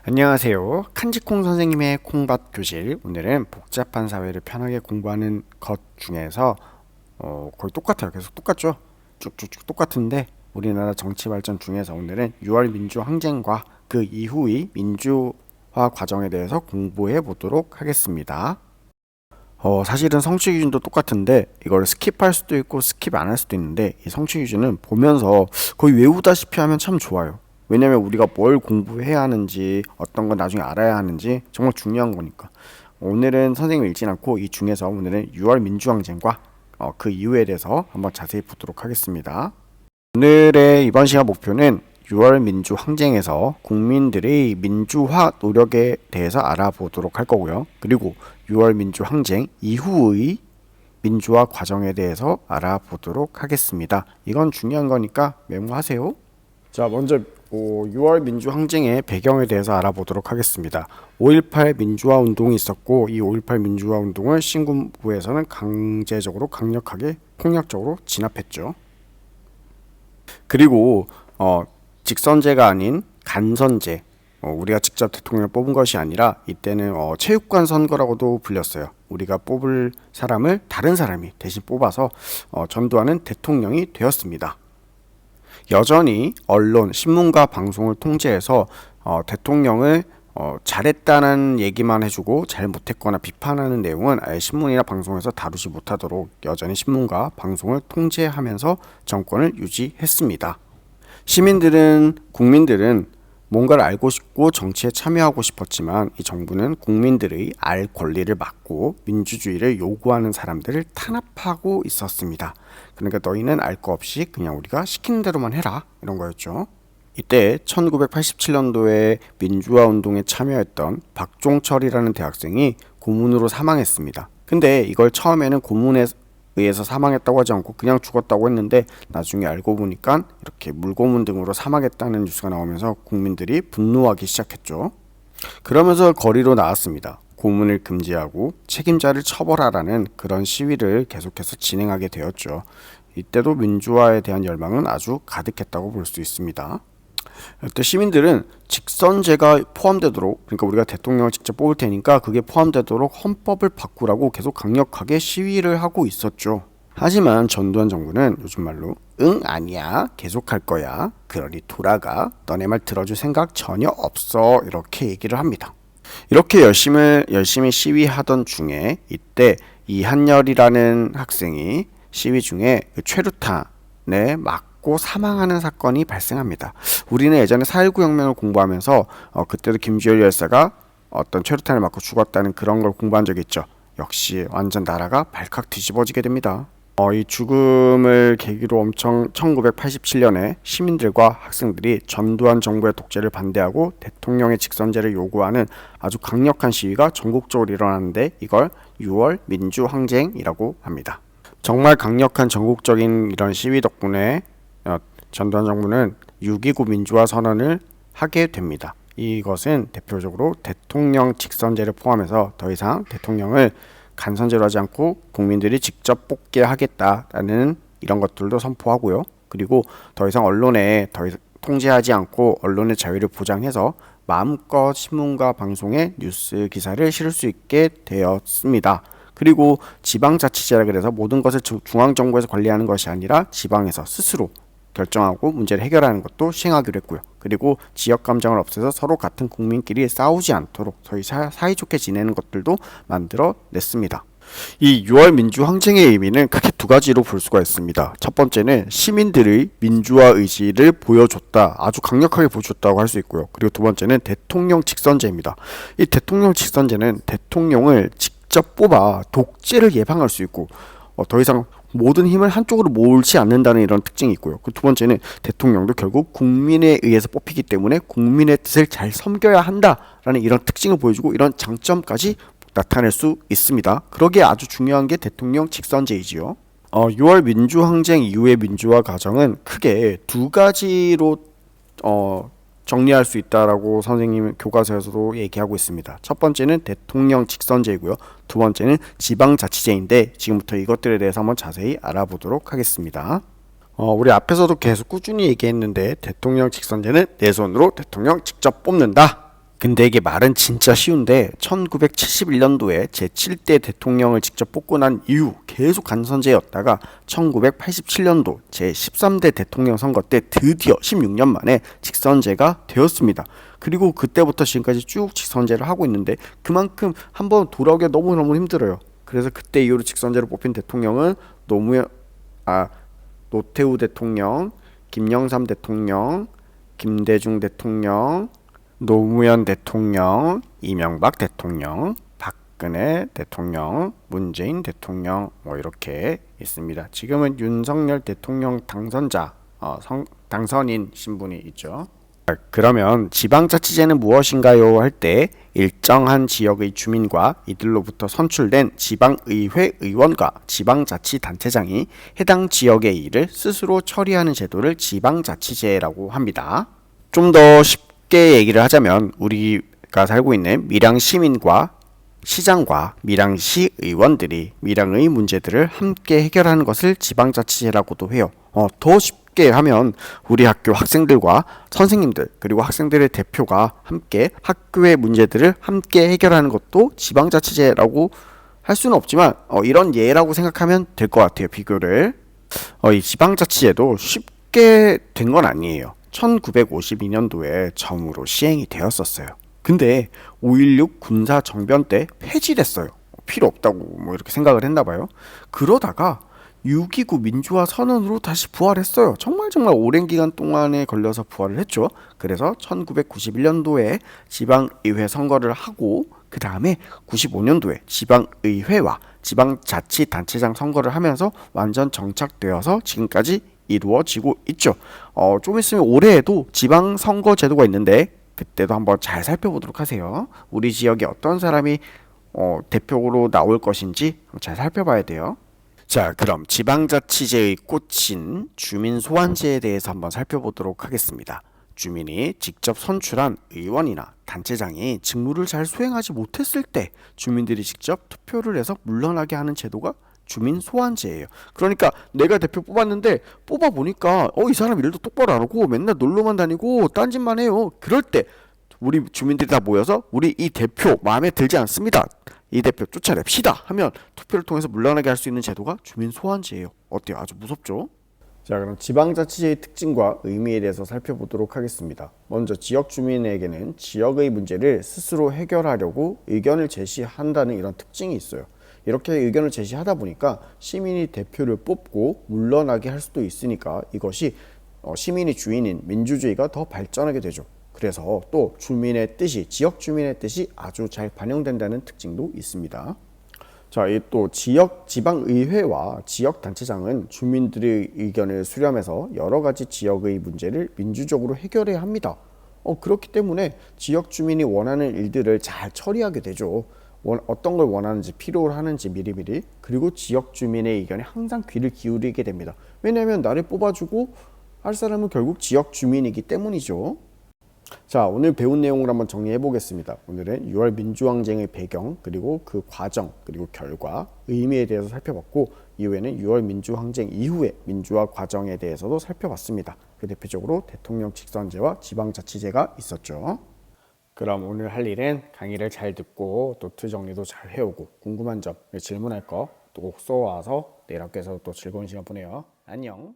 안녕하세요. 칸지콩 선생님의 콩밭 교실. 오늘은 복잡한 사회를 편하게 공부하는 것 중에서 거의 똑같아요. 계속 똑같죠? 쭉쭉쭉 똑같은데 우리나라 정치 발전 중에서 오늘은 6월 민주 항쟁과 그 이후의 민주화 과정에 대해서 공부해 보도록 하겠습니다. 사실은 성취 기준도 똑같은데 이걸 스킵할 수도 있고 스킵 안 할 수도 있는데 이 성취 기준은 보면서 거의 외우다시피 하면 참 좋아요. 왜냐면 우리가 뭘 공부해야 하는지 어떤 건 나중에 알아야 하는지 정말 중요한 거니까. 오늘은 선생님이 읽진 않고 이 중에서 오늘은 6월 민주항쟁과 그 이유에 대해서 한번 자세히 보도록 하겠습니다. 오늘의 이번 시간 목표는 6월 민주항쟁에서 국민들의 민주화 노력에 대해서 알아보도록 할 거고요. 그리고 6월 민주항쟁 이후의 민주화 과정에 대해서 알아보도록 하겠습니다. 이건 중요한 거니까 메모하세요. 자, 먼저 6월 민주항쟁의 배경에 대해서 알아보도록 하겠습니다. 5.18 민주화 운동이 있었고 이 5.18 민주화 운동을 신군부에서는 강제적으로 강력하게 폭력적으로 진압했죠. 그리고 직선제가 아닌 간선제, 우리가 직접 대통령을 뽑은 것이 아니라 이때는 체육관 선거라고도 불렸어요. 우리가 뽑을 사람을 다른 사람이 대신 뽑아서 전두환은 대통령이 되었습니다. 여전히 언론, 신문과 방송을 통제해서 대통령을 잘했다는 얘기만 해주고 잘못했거나 비판하는 내용은 아예 신문이나 방송에서 다루지 못하도록 여전히 신문과 방송을 통제하면서 정권을 유지했습니다. 국민들은 뭔가를 알고 싶고 정치에 참여하고 싶었지만 이 정부는 국민들의 알 권리를 막고 민주주의를 요구하는 사람들을 탄압하고 있었습니다. 그러니까 너희는 알 거 없이 그냥 우리가 시키는 대로만 해라, 이런 거였죠. 이때 1987년도에 민주화 운동에 참여했던 박종철이라는 대학생이 고문으로 사망했습니다. 근데 이걸 처음에는 고문에 의해서 사망했다고 하지 않고 그냥 죽었다고 했는데 나중에 알고 보니까 이렇게 물고문 등으로 사망했다는 뉴스가 나오면서 국민들이 분노하기 시작했죠. 그러면서 거리로 나왔습니다. 고문을 금지하고 책임자를 처벌하라는 그런 시위를 계속해서 진행하게 되었죠. 이때도 민주화에 대한 열망은 아주 가득했다고 볼 수 있습니다. 이때 시민들은 직선제가 포함되도록, 그러니까 우리가 대통령을 직접 뽑을 테니까 그게 포함되도록 헌법을 바꾸라고 계속 강력하게 시위를 하고 있었죠. 하지만 전두환 정부는 요즘 말로 응 아니야 계속할 거야, 그러니 돌아가, 너네 말 들어줄 생각 전혀 없어, 이렇게 얘기를 합니다. 이렇게 열심히 시위하던 중에 이때 이한열이라는 학생이 시위 중에 최루탄에 맞고 사망하는 사건이 발생합니다. 우리는 예전에 4.19 혁명을 공부하면서 그때도 김주열 열사가 어떤 최루탄을 맞고 죽었다는 그런 걸 공부한 적이 있죠. 역시 완전 나라가 발칵 뒤집어지게 됩니다. 이 죽음을 계기로 엄청 1987년에 시민들과 학생들이 전두환 정부의 독재를 반대하고 대통령의 직선제를 요구하는 아주 강력한 시위가 전국적으로 일어나는데 이걸 6월 민주항쟁이라고 합니다. 정말 강력한 전국적인 이런 시위 덕분에 전두환 정부는 6.29 민주화 선언을 하게 됩니다. 이것은 대표적으로 대통령 직선제를 포함해서 더 이상 대통령을 간선제로 하지 않고 국민들이 직접 뽑게 하겠다라는 이런 것들도 선포하고요. 그리고 더 이상 언론에 통제하지 않고 언론의 자유를 보장해서 마음껏 신문과 방송에 뉴스 기사를 실을 수 있게 되었습니다. 그리고 지방자치제라 그래서 모든 것을 중앙정부에서 관리하는 것이 아니라 지방에서 스스로 결정하고 문제를 해결하는 것도 시행하기로 했고요. 그리고 지역 감정을 없애서 서로 같은 국민끼리 싸우지 않도록 저희 사이좋게 지내는 것들도 만들어냈습니다. 이 6월 민주항쟁의 의미는 크게 두 가지로 볼 수가 있습니다. 첫 번째는 시민들의 민주화 의지를 보여줬다, 아주 강력하게 보여줬다고 할 수 있고요. 그리고 두 번째는 대통령 직선제입니다. 이 대통령 직선제는 대통령을 직접 뽑아 독재를 예방할 수 있고 더 이상 모든 힘을 한쪽으로 몰지 않는다는 이런 특징이 있고요. 그 두 번째는 대통령도 결국 국민에 의해서 뽑히기 때문에 국민의 뜻을 잘 섬겨야 한다라는 이런 특징을 보여주고 이런 장점까지 나타낼 수 있습니다. 그러기에 아주 중요한 게 대통령 직선제이지요. 6월 민주항쟁 이후의 민주화 과정은 크게 두 가지로 정리할 수 있다라고 선생님 교과서에서도 얘기하고 있습니다. 첫 번째는 대통령 직선제이고요. 두 번째는 지방자치제인데 지금부터 이것들에 대해서 한번 자세히 알아보도록 하겠습니다. 우리 앞에서도 계속 꾸준히 얘기했는데 대통령 직선제는 내 손으로 대통령 직접 뽑는다. 근데 이게 말은 진짜 쉬운데 1971년도에 제7대 대통령을 직접 뽑고 난 이후 계속 간선제였다가 1987년도 제13대 대통령 선거 때 드디어 16년 만에 직선제가 되었습니다. 그리고 그때부터 지금까지 쭉 직선제를 하고 있는데 그만큼 한번 돌아오기가 너무너무 힘들어요. 그래서 그때 이후로 직선제로 뽑힌 대통령은 노태우 대통령, 김영삼 대통령, 김대중 대통령, 노무현 대통령, 이명박 대통령, 박근혜 대통령, 문재인 대통령 뭐 이렇게 있습니다. 지금은 윤석열 대통령 당선인 신분이 있죠. 그러면 지방자치제는 무엇인가요? 할 때 일정한 지역의 주민과 이들로부터 선출된 지방의회 의원과 지방자치단체장이 해당 지역의 일을 스스로 처리하는 제도를 지방자치제라고 합니다. 좀 더 쉽게 얘기를 하자면 우리가 살고 있는 밀양 시민과 시장과 밀양시 의원들이 밀양의 문제들을 함께 해결하는 것을 지방자치제라고도 해요. 더 쉽게 하면 우리 학교 학생들과 선생님들 그리고 학생들의 대표가 함께 학교의 문제들을 함께 해결하는 것도 지방자치제라고 할 수는 없지만 이런 예라고 생각하면 될 것 같아요. 비교를. 이 지방자치제도 쉽게 된 건 아니에요. 1952년도에 처음으로 시행이 되었었어요. 근데 5.16 군사 정변 때 폐지됐어요. 필요 없다고 뭐 이렇게 생각을 했나 봐요. 그러다가 6.29 민주화 선언으로 다시 부활했어요. 정말 오랜 기간 동안에 걸려서 부활을 했죠. 그래서 1991년도에 지방의회 선거를 하고 그 다음에 95년도에 지방의회와 지방자치단체장 선거를 하면서 완전 정착되어서 지금까지 이루어지고 있죠. 좀 있으면 올해에도 지방선거 제도가 있는데 그때도 한번 잘 살펴보도록 하세요. 우리 지역에 어떤 사람이 대표로 나올 것인지 잘 살펴봐야 돼요. 자, 그럼 지방자치제의 꽃인 주민소환제에 대해서 한번 살펴보도록 하겠습니다. 주민이 직접 선출한 의원이나 단체장이 직무를 잘 수행하지 못했을 때 주민들이 직접 투표를 해서 물러나게 하는 제도가 주민소환제예요. 그러니까 내가 대표 뽑았는데 뽑아보니까 이 사람 일도 똑바로 안 하고 맨날 놀러만 다니고 딴짓만 해요. 그럴 때 우리 주민들이 다 모여서 우리 이 대표 마음에 들지 않습니다. 이 대표 쫓아냅시다 하면 투표를 통해서 물러나게 할 수 있는 제도가 주민소환제예요. 어때요? 아주 무섭죠? 자, 그럼 지방자치제의 특징과 의미에 대해서 살펴보도록 하겠습니다. 먼저 지역 주민에게는 지역의 문제를 스스로 해결하려고 의견을 제시한다는 이런 특징이 있어요. 이렇게 의견을 제시하다 보니까 시민이 대표를 뽑고 물러나게 할 수도 있으니까 이것이 시민이 주인인 민주주의가 더 발전하게 되죠. 그래서 또 주민의 뜻이, 지역 주민의 뜻이 아주 잘 반영된다는 특징도 있습니다. 자, 이 또 지방의회와 지역단체장은 주민들의 의견을 수렴해서 여러 가지 지역의 문제를 민주적으로 해결해야 합니다. 그렇기 때문에 지역 주민이 원하는 일들을 잘 처리하게 되죠. 어떤 걸 원하는지, 필요로 하는지 미리미리. 그리고 지역 주민의 의견에 항상 귀를 기울이게 됩니다. 왜냐하면 나를 뽑아주고 할 사람은 결국 지역 주민이기 때문이죠. 자, 오늘 배운 내용을 한번 정리해 보겠습니다. 오늘은 6월 민주항쟁의 배경, 그리고 그 과정, 그리고 결과, 의미에 대해서 살펴봤고 이후에는 6월 민주항쟁 이후의 민주화 과정에 대해서도 살펴봤습니다. 그 대표적으로 대통령 직선제와 지방자치제가 있었죠. 그럼 오늘 할 일은 강의를 잘 듣고 노트 정리도 잘 해오고 궁금한 점, 질문할 거 또 꼭 써와서 내일 학교에서 또 즐거운 시간 보내요. 안녕.